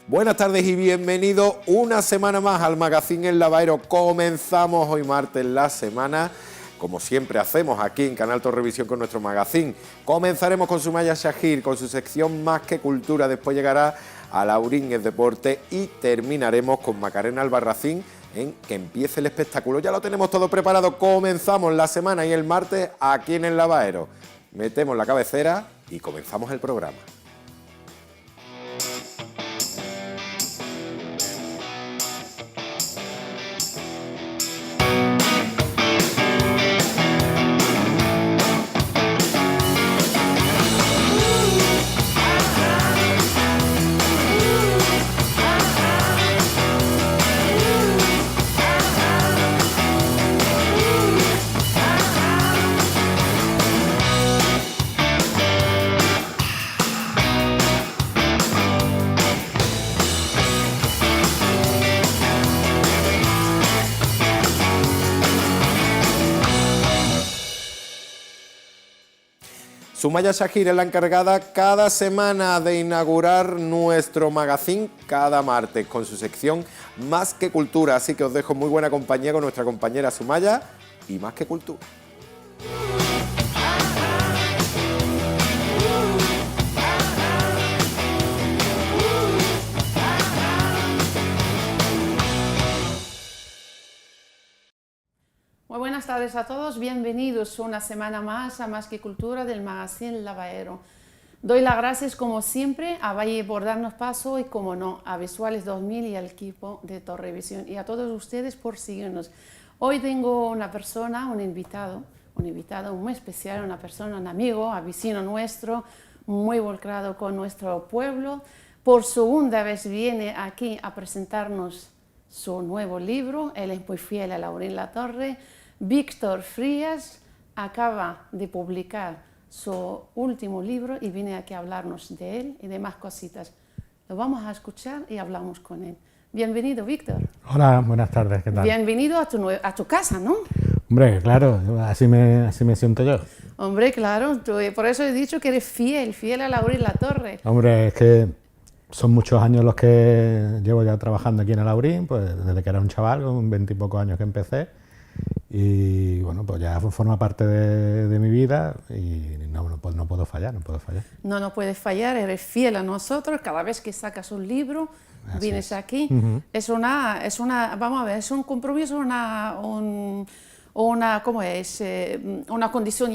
Buenas tardes y bienvenidos una semana más al Magazine El Lavaero. Comenzamos hoy martes la semana, como siempre hacemos aquí en Canal Torrevisión con nuestro magazine. Comenzaremos con Sumaya Shahir, con su sección Más que Cultura, después llegará a Laurín es Deporte y terminaremos con Macarena Albarracín en Que empiece el espectáculo. Ya lo tenemos todo preparado, comenzamos la semana y el martes aquí en El Lavaero. Metemos la cabecera y comenzamos el programa. Sumaya Shahir es la encargada cada semana de inaugurar nuestro magazine cada martes con su sección Más que Cultura, así que os dejo muy buena compañía con nuestra compañera Sumaya y Más que Cultura. Muy buenas tardes a todos, bienvenidos una semana más a Más que Cultura del Magazine El Lavaero. Doy las gracias como siempre a Valle por darnos paso y como no a Visuales 2000 y al equipo de Torrevisión y a todos ustedes por seguirnos. Hoy tengo una persona, un invitado muy especial, una persona, un amigo, un vecino nuestro, muy volcado con nuestro pueblo. Por segunda vez viene aquí a presentarnos su nuevo libro, él es muy fiel a Laurín Latorre. Víctor Frías acaba de publicar su último libro y viene aquí a hablarnos de él y de más cositas. Lo vamos a escuchar y hablamos con él. Bienvenido, Víctor. Hola, buenas tardes, ¿qué tal? Bienvenido a tu casa, ¿no? Hombre, claro, así me siento yo. Hombre, claro, por eso he dicho que eres fiel a Laurín Latorre. Hombre, es que son muchos años los que llevo ya trabajando aquí en Laurín, pues desde que era un chaval, con 20 y pocos años que empecé. Y bueno, pues ya forma parte de mi vida y no puedo fallar. No puedes fallar, eres fiel a nosotros, cada vez que sacas un libro, Así vienes es. aquí. Uh-huh. Es vamos a ver, es un compromiso, ¿cómo es? Una condición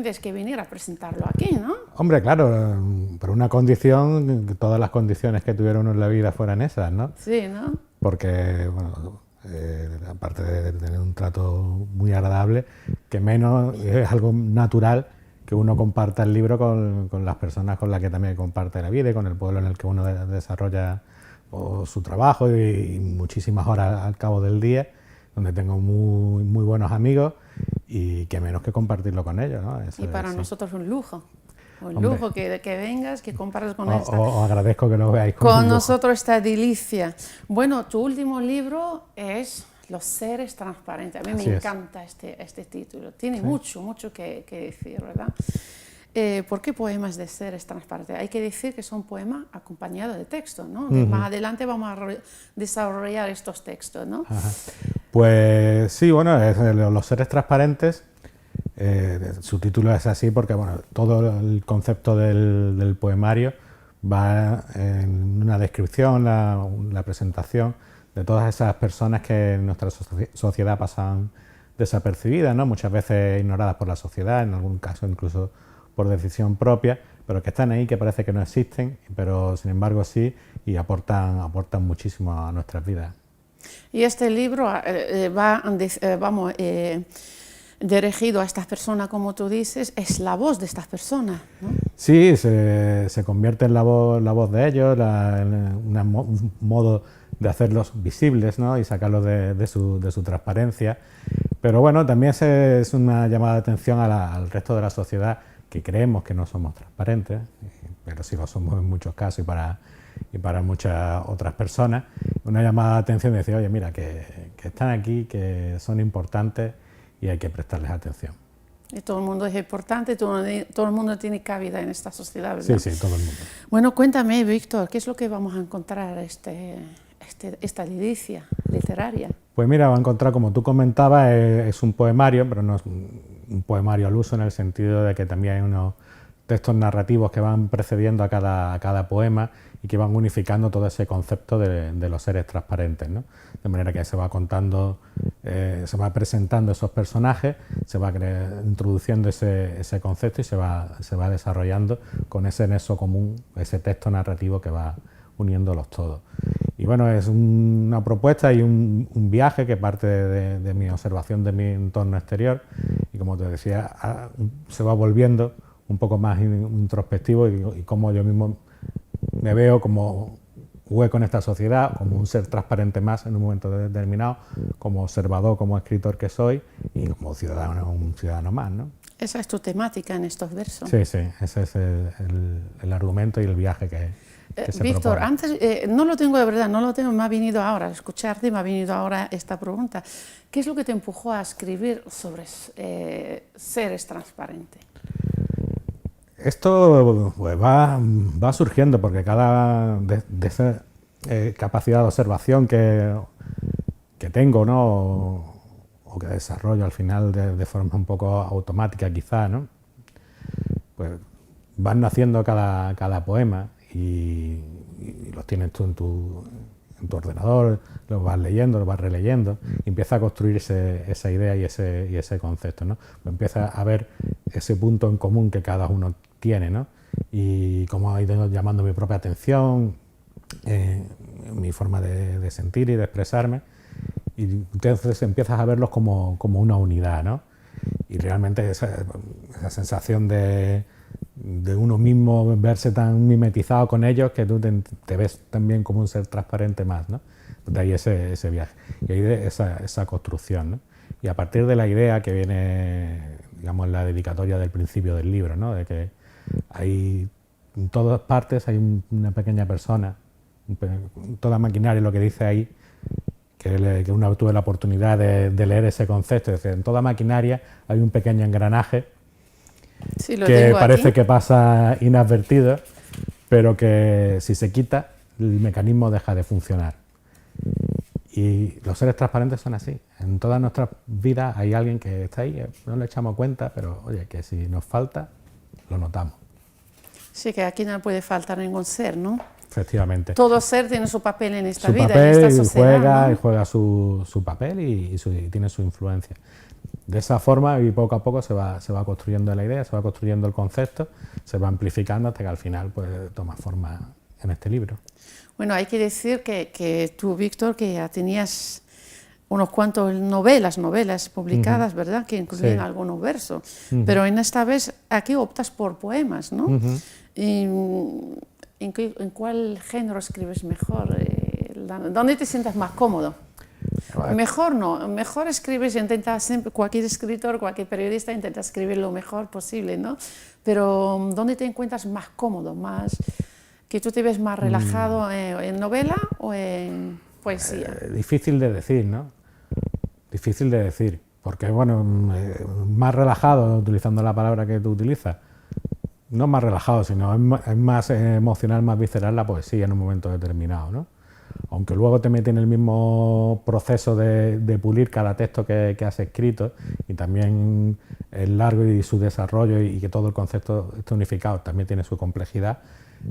tienes que venir a presentarlo aquí, ¿no? Hombre, claro, pero una condición, que todas las condiciones que tuvieron en la vida fueran esas, ¿no? Sí, ¿no? Porque, bueno, aparte de tener un trato muy agradable, que menos es algo natural que uno comparta el libro con las personas con las que también comparte la vida y con el pueblo en el que uno desarrolla su trabajo y muchísimas horas al cabo del día, donde tengo muy buenos amigos y que menos que compartirlo con ellos, ¿no? Y para nosotros un lujo. Un Hombre, lujo que vengas, que compartas con os agradezco que lo veáis con nosotros esta delicia. Bueno, tu último libro es Los seres transparentes. A mí Así me es. encanta este título. Tiene Sí. mucho que decir, ¿verdad? ¿Por qué poemas de seres transparentes? Hay que decir que son poemas acompañados de texto, ¿no? Uh-huh. Más adelante vamos a desarrollar estos textos, ¿no? Ajá. Pues sí, bueno, Los seres transparentes. Su título es así porque bueno, todo el concepto del poemario va en una descripción, la presentación de todas esas personas que en nuestra sociedad pasan desapercibidas, ¿no? Muchas veces ignoradas por la sociedad, en algún caso incluso por decisión propia, pero que están ahí, que parece que no existen, pero sin embargo sí, y aportan muchísimo a nuestras vidas. Y este libro dirigido a estas personas, como tú dices, es la voz de estas personas, ¿no? Sí, se convierte en la voz de ellos, un modo de hacerlos visibles, ¿no? Y sacarlos de su transparencia. Pero bueno, también es una llamada de atención al resto de la sociedad que creemos que no somos transparentes, pero sí lo somos en muchos casos y para muchas otras personas. Una llamada de atención de decir, oye, mira, que están aquí, que son importantes y hay que prestarles atención. Y todo el mundo es importante, todo el mundo tiene cabida en esta sociedad, ¿verdad? Sí, sí, todo el mundo. Bueno, cuéntame, Víctor, ¿qué es lo que vamos a encontrar esta liricia literaria? Pues mira, va a encontrar, como tú comentabas, es un poemario, pero no es un poemario al uso en el sentido de que también hay unos textos narrativos que van precediendo a cada poema y que van unificando todo ese concepto de los seres transparentes, ¿no? De manera que se va contando, se va presentando esos personajes, se va introduciendo ese concepto y se va desarrollando con ese nexo común, ese texto narrativo que va uniéndolos todos. Y bueno, es una propuesta y un viaje que parte de mi observación de mi entorno exterior y, como te decía, se va volviendo un poco más introspectivo y cómo yo mismo me veo como hueco en esta sociedad, como un ser transparente más en un momento determinado, como observador, como escritor que soy y como ciudadano, un ciudadano más, ¿no? Esa es tu temática en estos versos. Sí, sí, ese es el argumento y el viaje que se Víctor, propone. antes, no lo tengo de verdad, no lo tengo, me ha venido ahora a escucharte, me ha venido ahora esta pregunta. ¿Qué es lo que te empujó a escribir sobre seres transparentes? Esto pues, va surgiendo porque de esa capacidad de observación que tengo, ¿no? o que desarrollo al final de forma un poco automática quizá, ¿no? Pues van naciendo cada poema y los tienes tú en tu ordenador, los vas leyendo, los vas releyendo y empieza a construirse esa idea y ese concepto, ¿no? Empieza a ver ese punto en común que cada uno tiene, ¿no? Y cómo ha ido llamando mi propia atención, mi forma de sentir y de expresarme, y entonces empiezas a verlos como una unidad, ¿no? Y realmente esa sensación de uno mismo verse tan mimetizado con ellos que tú te ves también como un ser transparente más, ¿no? De ahí ese viaje y ahí esa construcción, ¿no? Y a partir de la idea que viene, digamos, la dedicatoria del principio del libro, ¿no? De que hay en todas partes hay una pequeña persona, toda maquinaria, lo que dice ahí, que una vez tuve la oportunidad de leer ese concepto, es decir, en toda maquinaria hay un pequeño engranaje Sí, lo que tengo parece aquí. que pasa inadvertido, pero que si se quita, el mecanismo deja de funcionar. Y los seres transparentes son así. En todas nuestras vidas hay alguien que está ahí, no le echamos cuenta, pero oye, que si nos falta, lo notamos. Sí, que aquí no puede faltar ningún ser, ¿no? Efectivamente. Todo ser tiene su papel en esta Su vida, papel, en esta sociedad, ¿no? juega su papel y tiene su influencia. De esa forma, y poco a poco se va construyendo la idea, se va construyendo el concepto, se va amplificando hasta que al final pues, toma forma en este libro. Bueno, hay que decir que tú, Víctor, que ya tenías unos cuantos novelas publicadas, ¿verdad?, que incluyen Sí. algunos versos, pero en esta vez aquí optas por poemas, ¿no? Y, ¿en cuál género escribes mejor? ¿Dónde te sientas más cómodo? Mejor no, mejor escribes, intenta siempre, cualquier escritor, cualquier periodista intenta escribir lo mejor posible, ¿no? Pero ¿dónde te encuentras más cómodo, más que tú te ves más relajado, en novela o en poesía? Difícil de decir, ¿no? Difícil de decir, porque bueno, más relajado, utilizando la palabra que tú utilizas, no más relajado, sino es más emocional, más visceral la poesía en un momento determinado, ¿no? Aunque luego te mete en el mismo proceso de pulir cada texto que has escrito y también el largo y su desarrollo y que todo el concepto esté unificado también tiene su complejidad,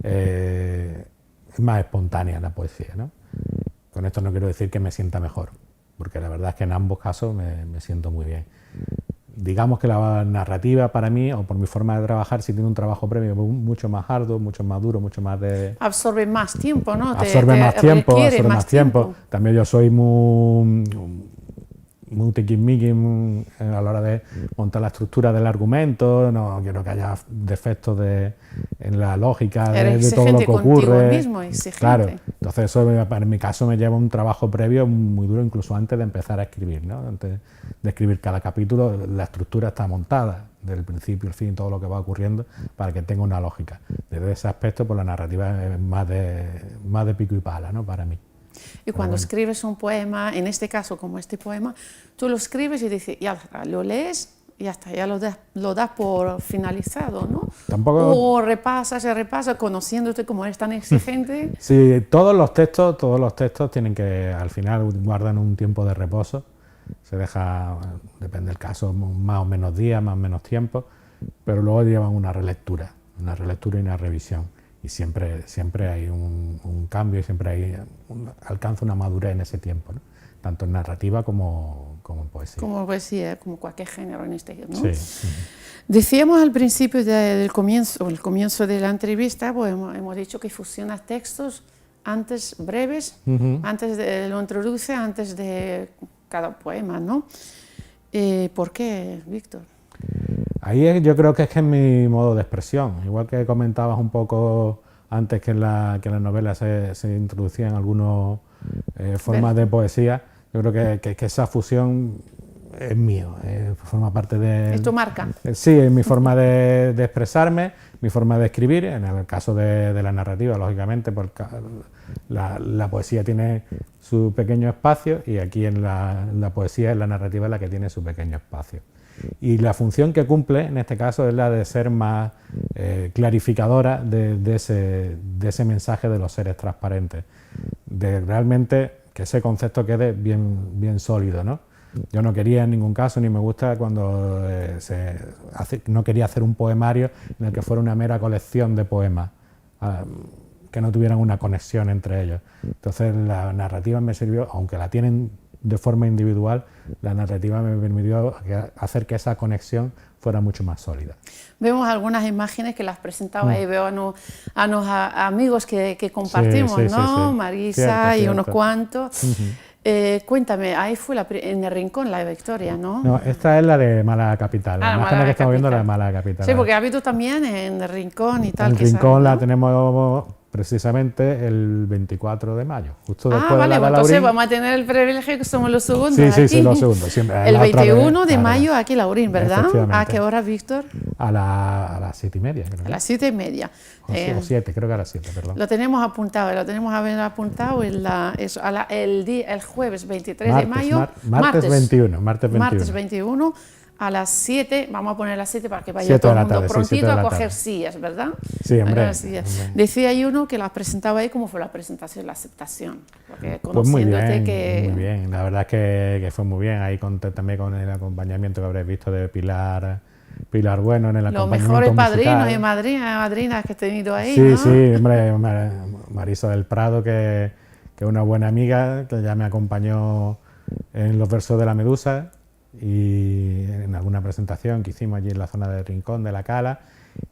es más espontánea la poesía, ¿no? Con esto no quiero decir que me sienta mejor, porque la verdad es que en ambos casos me siento muy bien. Digamos que la narrativa para mí, o por mi forma de trabajar, sí tiene un trabajo previo mucho más arduo, mucho más duro, mucho más de... Absorbe más tiempo, ¿no? Absorbe más tiempo, requiere absorbe más tiempo. También yo soy muy tiquismiqui a la hora de montar la estructura del argumento, no quiero que haya defectos en la lógica de todo lo que ocurre. Contigo mismo, exigente. Claro, entonces eso en mi caso me lleva un trabajo previo muy duro, incluso antes de empezar a escribir, ¿no? Antes de escribir cada capítulo, la estructura está montada, desde el principio al fin, todo lo que va ocurriendo, para que tenga una lógica. Desde ese aspecto, pues la narrativa es más de pico y pala, ¿no? Para mí. Y cuando escribes un poema, en este caso como este poema, tú lo escribes y dices, ya lo lees y hasta ya lo das por finalizado, ¿no? Tampoco... O se repasa, conociéndote como eres tan exigente. Sí, todos los textos tienen que, al final, guardan un tiempo de reposo. Se deja, depende del caso, más o menos días, más o menos tiempo, pero luego llevan una relectura y una revisión. Y siempre hay un cambio y siempre alcanza una madurez en ese tiempo, ¿no? Tanto en narrativa como en poesía. Como poesía, como cualquier género en este, ¿no? Sí. Decíamos al principio del comienzo de la entrevista, pues hemos dicho que fusionas textos antes breves, lo introduce antes de cada poema, ¿no? ¿Por qué, Víctor? Ahí yo creo que es mi modo de expresión. Igual que comentabas un poco antes que en la novela se introducían algunas formas de poesía, yo creo que esa fusión es mío, forma parte de... ¿Es tu marca? Sí, es mi forma de expresarme, mi forma de escribir. En el caso de la narrativa, lógicamente, porque la poesía tiene su pequeño espacio y aquí en la poesía, en la narrativa, es la que tiene su pequeño espacio. Y la función que cumple, en este caso, es la de ser más clarificadora de ese mensaje de los seres transparentes, de realmente que ese concepto quede bien sólido, ¿no? Yo no quería en ningún caso, ni me gusta cuando no quería hacer un poemario en el que fuera una mera colección de poemas, que no tuvieran una conexión entre ellos. Entonces la narrativa me sirvió, aunque la tienen de forma individual, la narrativa me permitió hacer que esa conexión fuera mucho más sólida. Vemos algunas imágenes que las presentaba y veo a los amigos que compartimos, ¿no? Sí. Marisa y unos cuantos. Cuéntame, ahí fue en el Rincón la Victoria, ¿no? No, esta es la de Málaga Capital, la imagen que estamos viendo es la de Málaga Capital. Sí, porque ha habido también en el Rincón y tal. En el Rincón la tenemos precisamente el 24 de mayo, justo después de la Laurín. Entonces vamos a tener el privilegio que somos los segundos. Sí, los segundos. Siempre, el 21 de mayo aquí Laurín, ¿verdad? ¿A qué hora, Víctor? A las 7:30, creo. A las 7:30. O 7, creo que a las 7, perdón. Lo tenemos apuntado el jueves 23 de mayo. Martes 21. Martes 21. A las 7, vamos a poner las 7 para que vaya todo el mundo prontito a coger sillas, ¿verdad? Sí, hombre. Decía ahí uno que las presentaba ahí como fue la presentación, la aceptación. Porque pues muy bien, la verdad es que fue muy bien. Ahí conté también con el acompañamiento que habréis visto de Pilar Bueno en el acompañamiento musical. Los mejores padrinos y madrinas que he tenido ahí, sí, ¿no? Sí, hombre, Marisa del Prado, que es una buena amiga, que ya me acompañó en los versos de la Medusa y en alguna presentación que hicimos allí en la zona del Rincón de la Cala,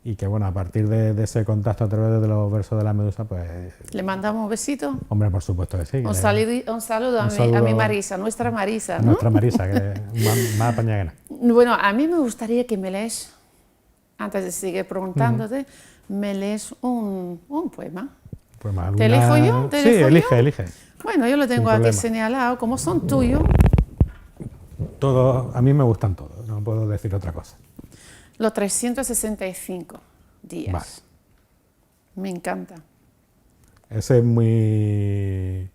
y que bueno, a partir de ese contacto a través de los versos de la Medusa, pues... ¿Le mandamos un besito? Hombre, por supuesto que sí. Un saludo a mi Marisa, nuestra Marisa, ¿no? Nuestra Marisa, que es más pañagana. Bueno, a mí me gustaría que me lees, antes de seguir preguntándote, me lees un poema. ¿Te elijo yo? Sí, elige. Bueno, yo lo tengo aquí señalado, como son tuyos. A mí me gustan todos, no puedo decir otra cosa. Los 365 días. Vale. Me encanta. Ese es muy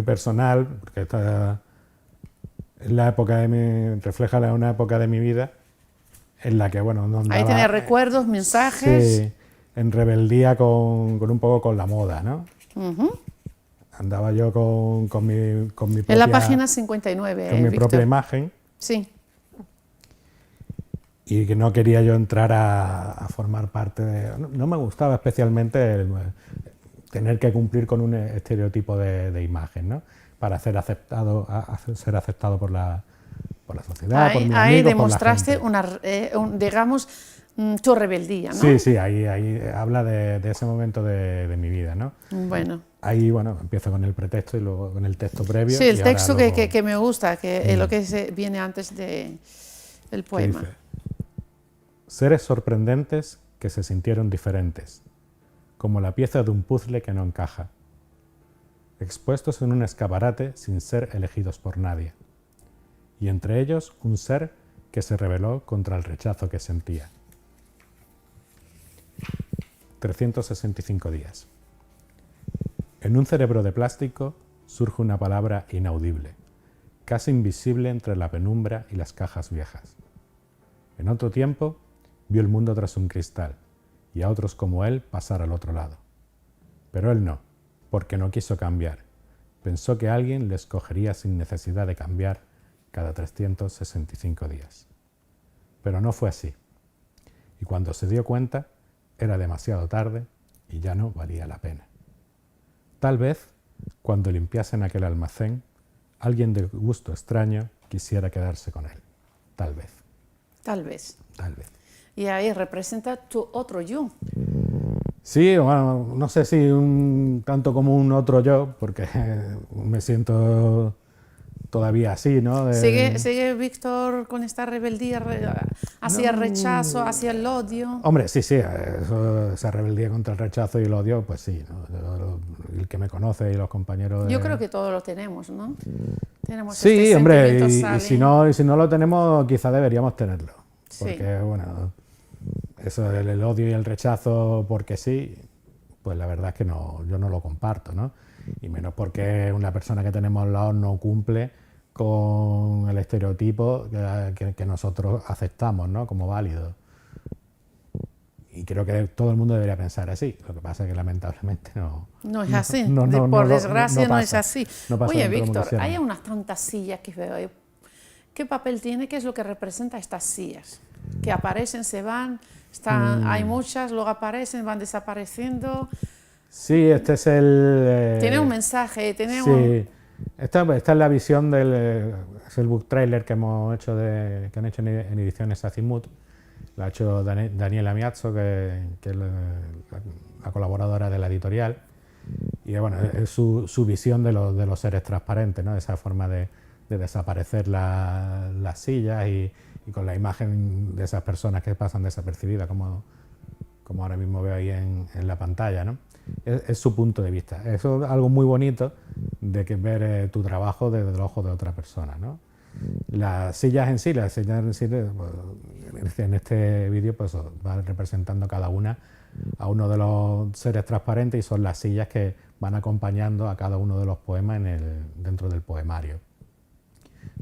personal, porque esta es la época refleja una época de mi vida en la que, bueno, no andaba... Ahí tenés recuerdos, mensajes... Sí, en rebeldía con un poco con la moda, ¿no? Andaba yo con mi propia... En la página 59, con mi Víctor. propia imagen. Sí. Y que no quería yo entrar a formar parte de... No me gustaba especialmente tener que cumplir con un estereotipo de imagen, ¿no? Para ser aceptado por la sociedad, por mis amigos, ahí por demostraste la gente. digamos, tu rebeldía, ¿no? Sí, ahí habla de ese momento de mi vida, ¿no? Bueno. Ahí, bueno, empiezo con el pretexto y luego con el texto previo. Sí, el texto que me gusta, que es lo que viene antes del poema. Dice: seres sorprendentes que se sintieron diferentes, como la pieza de un puzzle que no encaja, expuestos en un escaparate sin ser elegidos por nadie, y entre ellos un ser que se rebeló contra el rechazo que sentía. 365 días. En un cerebro de plástico surge una palabra inaudible, casi invisible entre la penumbra y las cajas viejas. En otro tiempo, vio el mundo tras un cristal y a otros como él pasar al otro lado. Pero él no, porque no quiso cambiar. Pensó que alguien le escogería sin necesidad de cambiar cada 365 días. Pero no fue así. Y cuando se dio cuenta, era demasiado tarde y ya no valía la pena. Tal vez, cuando limpiasen aquel almacén, alguien de gusto extraño quisiera quedarse con él. Tal vez. Tal vez. Tal vez. Y ahí representa tu otro yo. Sí, bueno, no sé si tanto como un otro yo, porque me siento todavía así, ¿no? ¿Sigue Víctor con esta rebeldía hacia el rechazo, hacia el odio? Hombre, sí, esa rebeldía contra el rechazo y el odio, pues sí, ¿no? El que me conoce y los compañeros... Yo creo que todos lo tenemos, ¿no? Tenemos sí, este hombre, sentimiento, y si no lo tenemos, quizá deberíamos tenerlo. Porque, Sí. bueno, eso el odio y el rechazo porque sí, pues la verdad es que yo no lo comparto, ¿no? Y menos porque una persona que tenemos al lado no cumple con el estereotipo que nosotros aceptamos, ¿no? Como válido. Y creo que todo el mundo debería pensar así. Lo que pasa es que lamentablemente no. No es así. Por desgracia no es así. Oye, dentro como Víctor, quisiéramos. hay unas tantas sillas que veo ahí. ¿Qué papel tiene? ¿Qué es lo que representa estas sillas? Que aparecen, se van, hay muchas, luego aparecen, van desapareciendo. Sí, este es el... Tiene un mensaje, tiene sí. Esta es la visión es el book trailer que hemos hecho que han hecho en ediciones Azimuth. Lo ha hecho Daniela Miazzo, que es la colaboradora de la editorial. Y bueno, es su visión de los seres transparentes, ¿no? Esa forma de desaparecer las sillas y con la imagen de esas personas que pasan desapercibidas, como ahora mismo veo ahí en la pantalla, ¿no? Es su punto de vista. Eso es algo muy bonito de ver tu trabajo desde los ojos de otra persona, ¿no? Las sillas en sí, pues, en este vídeo pues va representando cada una a uno de los seres transparentes y son las sillas que van acompañando a cada uno de los poemas dentro del poemario.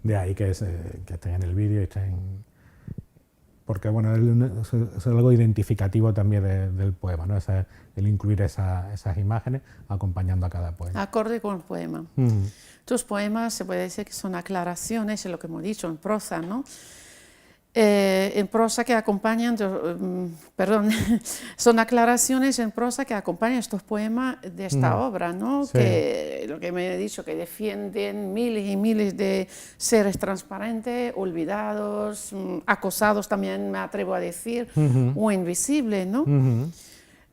De ahí que estén en el vídeo y estén... Porque bueno, es algo identificativo también del poema, ¿no? El incluir esas imágenes acompañando a cada poema. acorde con el poema. Tus poemas se puede decir que son aclaraciones, es lo que hemos dicho, en prosa, ¿no? En prosa que acompañan, son aclaraciones en prosa que acompañan estos poemas de esta obra, ¿no? Sí. Que lo que me he dicho, que defienden miles y miles de seres transparentes, olvidados, acosados también me atrevo a decir, o invisibles, ¿no?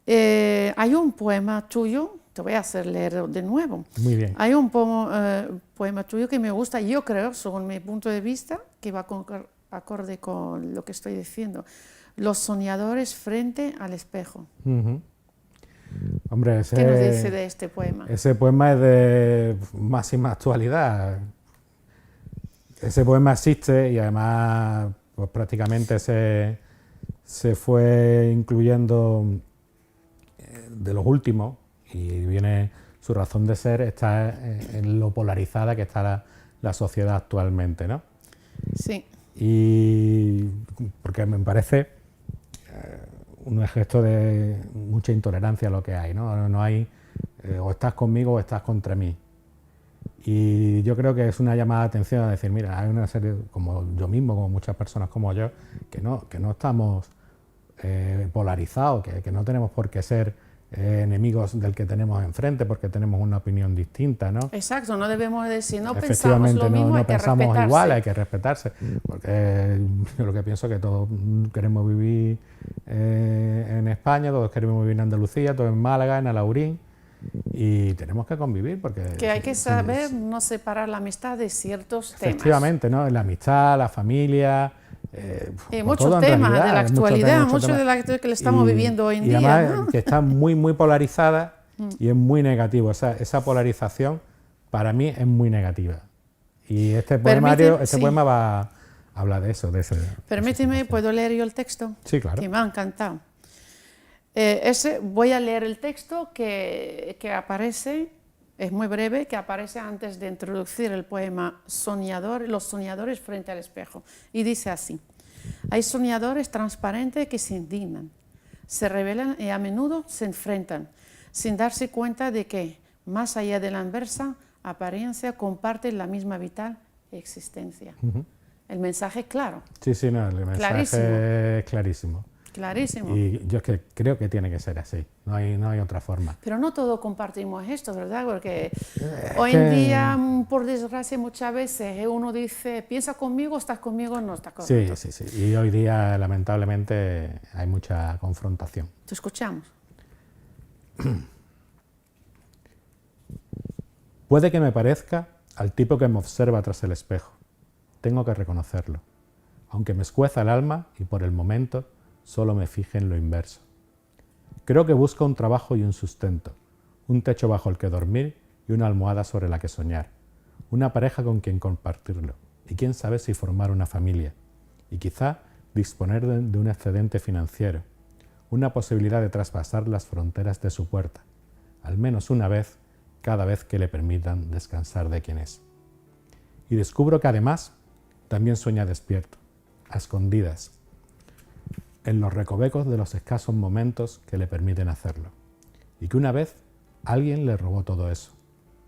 Hay un poema tuyo, te voy a hacer leer de nuevo. Muy bien. Hay un poema tuyo que me gusta, yo creo, según mi punto de vista, que va acorde con lo que estoy diciendo. Los soñadores frente al espejo. Hombre, ¿Qué nos dice de este poema? Ese poema es de máxima actualidad. Ese poema existe y además pues, prácticamente se fue incluyendo de los últimos y viene su razón de ser está en lo polarizada que está la sociedad actualmente, ¿no? Sí. Y porque me parece un gesto de mucha intolerancia a lo que hay, ¿no? No hay o estás conmigo o estás contra mí. Y yo creo que es una llamada de atención a decir, mira, hay una serie, como yo mismo, como muchas personas como yo, que no estamos polarizados, que no tenemos por qué ser enemigos del que tenemos enfrente porque tenemos una opinión distinta, ¿no? Exacto, no debemos decir, no pensamos lo mismo, hay que pensamos respetarse. igual, hay que respetarse, porque yo lo que pienso es que todos queremos vivir en España, todos queremos vivir en Andalucía, todos en Málaga, en Alaurín, y tenemos que convivir porque... Que hay que saber no separar la amistad de ciertos temas. Efectivamente, ¿no? La amistad, la familia... muchos temas de la actualidad, muchos de la que le estamos viviendo hoy en día. Además, ¿no? que está muy, muy polarizada y es muy negativo. Esa polarización para mí es muy negativa. Y este poema va a hablar de eso. Permíteme, ¿puedo leer yo el texto? Sí, claro. Que me ha encantado. Voy a leer el texto que aparece, es muy breve, que aparece antes de introducir el poema Los soñadores frente al espejo. Y dice así: Hay soñadores transparentes que se indignan, se rebelan y a menudo se enfrentan, sin darse cuenta de que, más allá de la inversa apariencia, comparten la misma vital existencia. El mensaje es claro. Sí, sí, no, el mensaje es clarísimo. Clarísimo. Y yo es que creo que tiene que ser así, no hay otra forma. Pero no todos compartimos esto, ¿verdad? Porque hoy en día, por desgracia, muchas veces uno dice, piensa conmigo, estás conmigo, no estás conmigo. Sí, sí, sí. Y hoy día, lamentablemente, hay mucha confrontación. Te escuchamos. Puede que me parezca al tipo que me observa tras el espejo. Tengo que reconocerlo. Aunque me escueza el alma y por el momento solo me fije en lo inverso. Creo que busco un trabajo y un sustento, un techo bajo el que dormir y una almohada sobre la que soñar, una pareja con quien compartirlo y quién sabe si formar una familia y quizá disponer de un excedente financiero, una posibilidad de traspasar las fronteras de su puerta, al menos una vez cada vez que le permitan descansar de quien es. Y descubro que además también sueña despierto, a escondidas, en los recovecos de los escasos momentos que le permiten hacerlo. Y que una vez alguien le robó todo eso,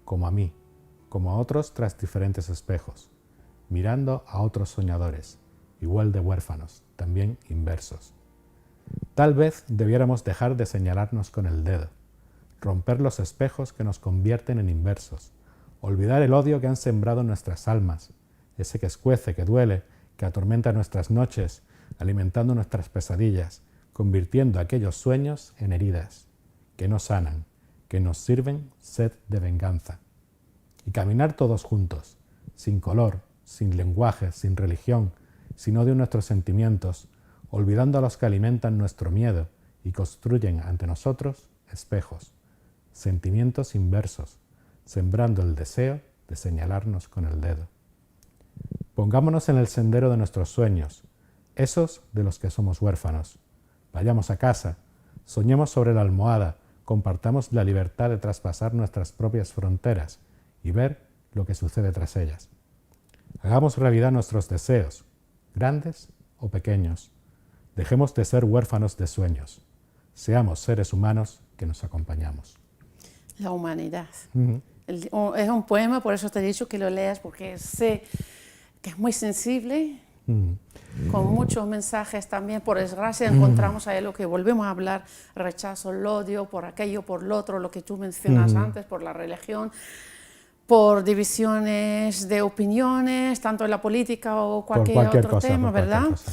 como a mí, como a otros tras diferentes espejos, mirando a otros soñadores, igual de huérfanos, también inversos. Tal vez debiéramos dejar de señalarnos con el dedo, romper los espejos que nos convierten en inversos, olvidar el odio que han sembrado en nuestras almas, ese que escuece, que duele, que atormenta nuestras noches, alimentando nuestras pesadillas, convirtiendo aquellos sueños en heridas, que no sanan, que nos sirven sed de venganza. Y caminar todos juntos, sin color, sin lenguaje, sin religión, sin odio en nuestros sentimientos, olvidando a los que alimentan nuestro miedo y construyen ante nosotros espejos, sentimientos inversos, sembrando el deseo de señalarnos con el dedo. Pongámonos en el sendero de nuestros sueños, esos de los que somos huérfanos. Vayamos a casa, soñemos sobre la almohada, compartamos la libertad de traspasar nuestras propias fronteras y ver lo que sucede tras ellas. Hagamos realidad nuestros deseos, grandes o pequeños. Dejemos de ser huérfanos de sueños. Seamos seres humanos que nos acompañamos. La humanidad. Es un poema, por eso te he dicho que lo leas, porque sé que es muy sensible, con muchos mensajes también. Por desgracia encontramos ahí lo que volvemos a hablar, rechazo, el odio, por aquello, por lo otro, lo que tú mencionas antes, por la religión, por divisiones de opiniones, tanto en la política o cualquier otro cosa, tema, ¿verdad? Cosa.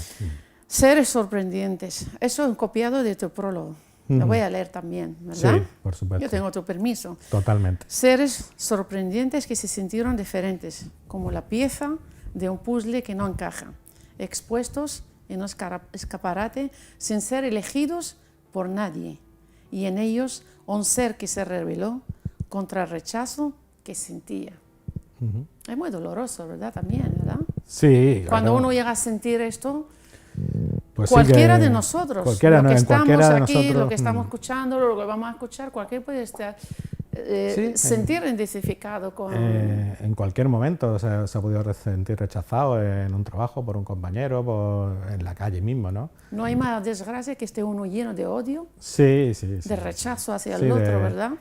Seres sorprendentes. Eso es un copiado de tu prólogo. Lo voy a leer también, ¿verdad? Sí, por supuesto. Yo tengo tu permiso. Totalmente. Seres sorprendentes que se sintieron diferentes, como la pieza de un puzzle que no encaja, expuestos en un escaparate sin ser elegidos por nadie, y en ellos un ser que se rebeló contra el rechazo que sentía. Es muy doloroso, ¿verdad? También, ¿verdad? Sí. Cuando claro. uno llega a sentir esto, Pues cualquiera sí que de nosotros, cualquiera, lo que en estamos cualquiera de aquí, nosotros, lo que estamos escuchando, lo que vamos a escuchar, cualquiera puede estar, sentir identificado con... en cualquier momento se ha podido sentir rechazado en un trabajo, por un compañero, en la calle mismo, ¿no? No hay más desgracia que esté uno lleno de odio, Sí. de rechazo hacia Sí, el otro, ¿verdad?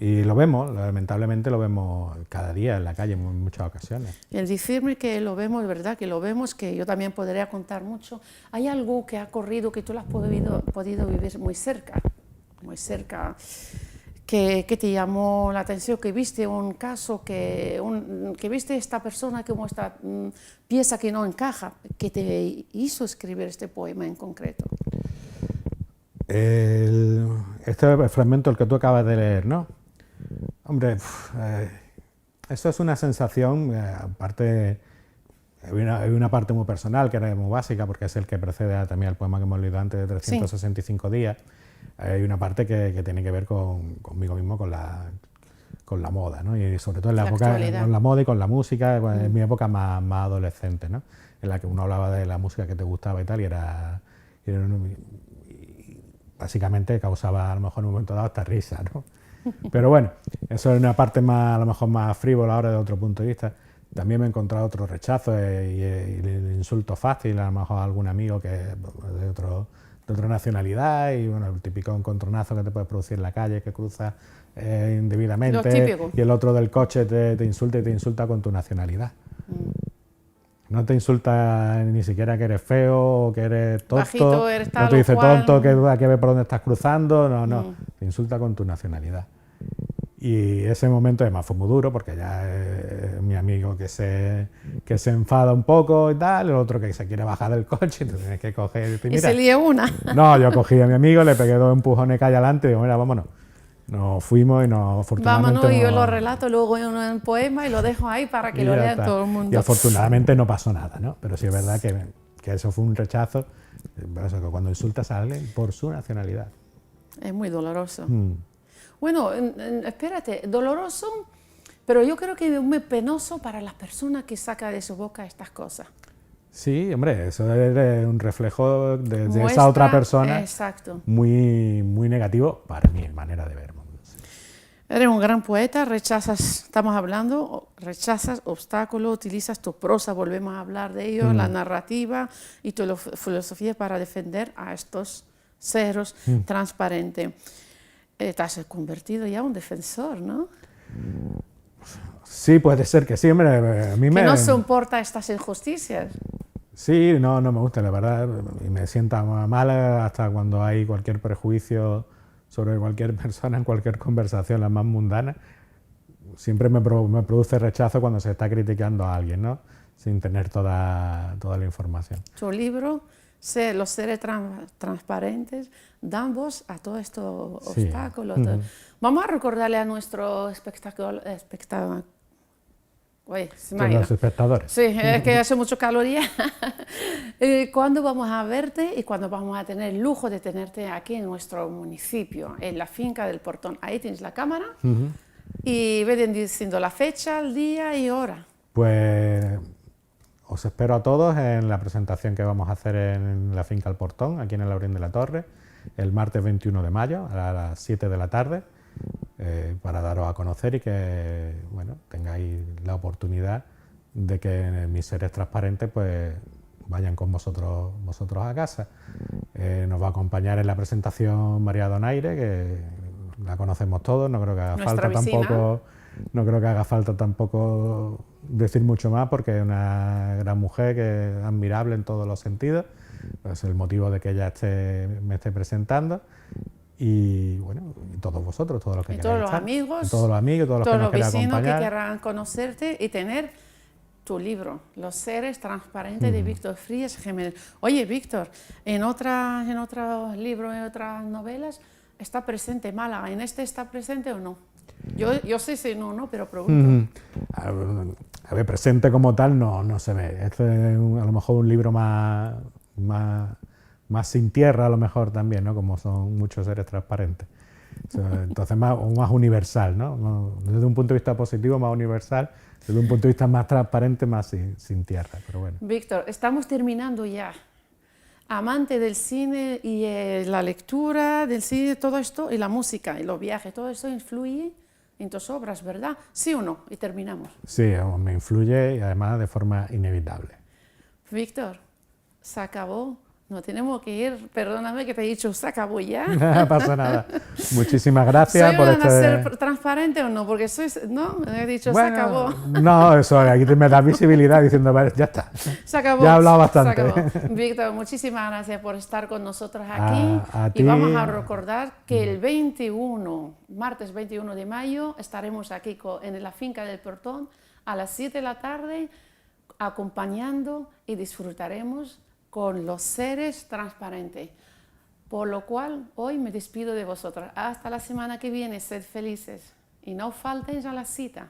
Y lo vemos, lamentablemente lo vemos cada día en la calle en muchas ocasiones. El decirme que lo vemos, ¿verdad? Que lo vemos, que yo también podría contar mucho. ¿Hay algo que ha ocurrido que tú lo has podido vivir muy cerca, que te llamó la atención, que viste un caso, que viste esta persona como esta pieza que no encaja, que te hizo escribir este poema en concreto? Este fragmento, el que tú acabas de leer, ¿no? Hombre, esto es una sensación, aparte, hay una parte muy personal que era muy básica, porque es el que precede también al poema que hemos leído antes de 365 días. Hay una parte que tiene que ver conmigo mismo, con la moda, ¿no? Y sobre todo en la época, con la moda y con la música, en mi época más adolescente, ¿no? En la que uno hablaba de la música que te gustaba y tal, y básicamente causaba a lo mejor en un momento dado hasta risa, ¿no? Pero bueno, eso es una parte más, a lo mejor más frívola ahora de otro punto de vista. también me he encontrado otro rechazo y el insulto fácil, a lo mejor a algún amigo que es de otra nacionalidad y bueno, el típico encontronazo que te puede producir en la calle, que cruzas indebidamente y el otro del coche te insulta y te insulta con tu nacionalidad. No te insulta ni siquiera que eres feo o que eres tonto, bajito, eres tal no te dice cual. tonto, que hay que ver por dónde estás cruzando, no, te insulta con tu nacionalidad. Y ese momento además fue muy duro porque ya mi amigo que se enfada un poco y tal, el otro que se quiere bajar del coche, tú tienes que coger y decir, Y se lía una. No, yo cogí a mi amigo, le pegué 2 empujones calle adelante y digo, mira, vámonos. Nos fuimos y afortunadamente... Vámonos, yo lo relato luego en un poema y lo dejo ahí para que lo lea todo el mundo. Y afortunadamente no pasó nada, ¿no? Pero sí es verdad que eso fue un rechazo, por eso que cuando insultas a alguien por su nacionalidad. Es muy doloroso. Bueno, espérate, doloroso, pero yo creo que es muy penoso para las personas que sacan de su boca estas cosas. Sí, hombre, eso es un reflejo de esa otra persona. Exacto. Muy, muy negativo para mi manera de ver. Eres un gran poeta, estamos hablando, rechazas obstáculos, utilizas tu prosa, volvemos a hablar de ello, la narrativa y tu filosofía para defender a estos seres transparentes. Te has convertido ya en un defensor, ¿no? Sí, puede ser que sí, hombre. A mí que no soporta estas injusticias. Sí, no me gusta, la verdad, y me sienta mal hasta cuando hay cualquier prejuicio sobre cualquier persona en cualquier conversación, la más mundana. Siempre me produce rechazo cuando se está criticando a alguien, ¿no? Sin tener toda la información. Tu libro, Los seres transparentes, dan voz a todos estos obstáculos. Vamos a recordarle a nuestros espectadores. Los espectadores. Sí, es que hace mucho caloría. ¿Cuándo vamos a verte y cuándo vamos a tener el lujo de tenerte aquí en nuestro municipio, en la finca del Portón? Ahí tienes la cámara y ven diciendo la fecha, el día y hora. Pues os espero a todos en la presentación que vamos a hacer en la finca El Portón, aquí en el Laurín de la Torre, el martes 21 de mayo a las 7 de la tarde. Para daros a conocer y que bueno, tengáis la oportunidad de que mis seres transparentes pues vayan con vosotros a casa. Nos va a acompañar en la presentación María Donaire, que la conocemos todos, no creo que haga falta tampoco decir mucho más porque es una gran mujer que es admirable en todos los sentidos, es el motivo de que ella me esté presentando. Y bueno, y todos vosotros, todos los que queráis estar, todos los amigos, todos los que nos quieran acompañar, que quieran conocerte y tener tu libro, Los seres transparentes de Víctor Frías Jiménez. Oye, Víctor, en otros libros, en otras novelas, está presente Málaga. ¿En este está presente o no? Yo sé si no, pero pregunto. A ver, presente como tal no se ve. Este es a lo mejor un libro más sin tierra, a lo mejor también, ¿no? Como son muchos seres transparentes. Entonces más universal, ¿no? Desde un punto de vista positivo, más universal, desde un punto de vista más transparente, más sin tierra, pero bueno. Víctor, estamos terminando ya. Amante del cine y la lectura del cine, todo esto, y la música y los viajes, todo esto influye en tus obras, ¿verdad? ¿Sí o no? Y terminamos. Sí, me influye y además de forma inevitable. Víctor, se acabó. No tenemos que ir, perdóname que te he dicho, se acabó ya. No pasa nada. Muchísimas gracias por ¿Soy ser transparente o no? Porque no, he dicho, bueno, se acabó. No, eso, aquí me da visibilidad diciendo, vale, ya está. Se acabó. Ya he hablado bastante. Se acabó. Víctor, muchísimas gracias por estar con nosotros aquí. A ti. Y vamos a recordar que el martes 21 de mayo, estaremos aquí en la finca del Portón a las 7 de la tarde, acompañando y disfrutaremos con los seres transparentes. Por lo cual, hoy me despido de vosotros. Hasta la semana que viene, sed felices y no falten a la cita.